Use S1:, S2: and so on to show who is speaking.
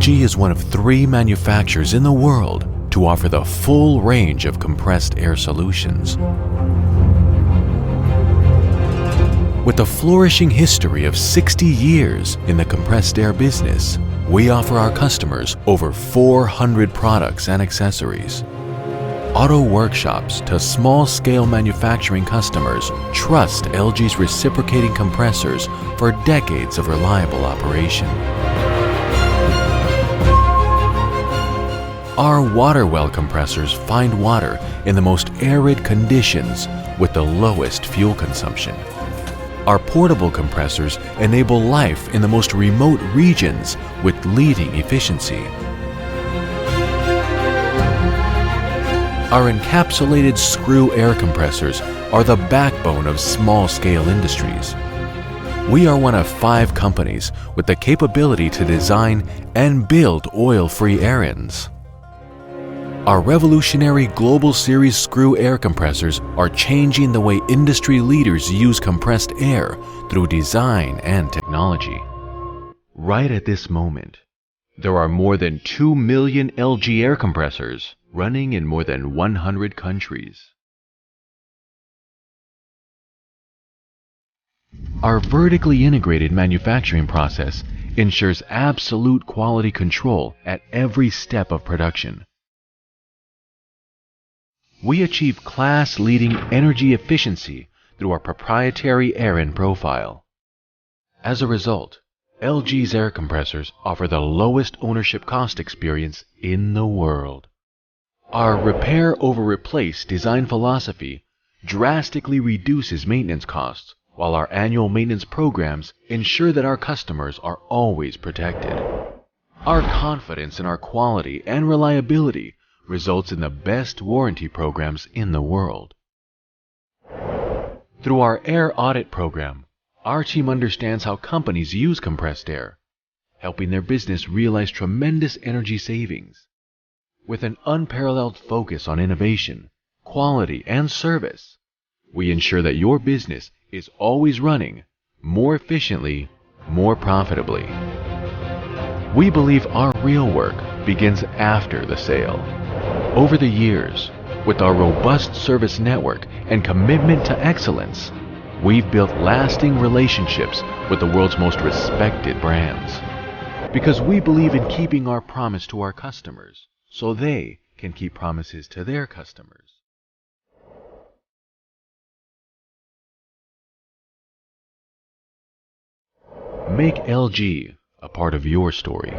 S1: ELGi is one of 3 manufacturers in the world to offer the full range of compressed air solutions. With a flourishing history of 60 years in the compressed air business, we offer our customers over 400 products and accessories. Auto workshops to small-scale manufacturing customers trust ELGi's reciprocating compressors for decades of reliable operation. Our water well compressors find water in the most arid conditions with the lowest fuel consumption. Our portable compressors enable life in the most remote regions with leading efficiency. Our encapsulated screw air compressors are the backbone of small-scale industries. We are one of 5 companies with the capability to design and build oil-free air ends. Our revolutionary Global Series screw air compressors are changing the way industry leaders use compressed air through design and technology. Right at this moment, there are more than 2 million ELGi air compressors running in more than 100 countries. Our vertically integrated manufacturing process ensures absolute quality control at every step of production. We achieve class-leading energy efficiency through our proprietary air end profile. As a result, ELGi's air compressors offer the lowest ownership cost experience in the world. Our repair over replace design philosophy drastically reduces maintenance costs, while our annual maintenance programs ensure that our customers are always protected. Our confidence in our quality and reliability results in the best warranty programs in the world. Through our air audit program, our team understands how companies use compressed air, helping their business realize tremendous energy savings. With an unparalleled focus on innovation, quality, and service, we ensure that your business is always running more efficiently, more profitably. We believe our real work begins after the sale. Over the years, with our robust service network and commitment to excellence, we've built lasting relationships with the world's most respected brands. Because we believe in keeping our promise to our customers, so they can keep promises to their customers. Make ELGi a part of your story.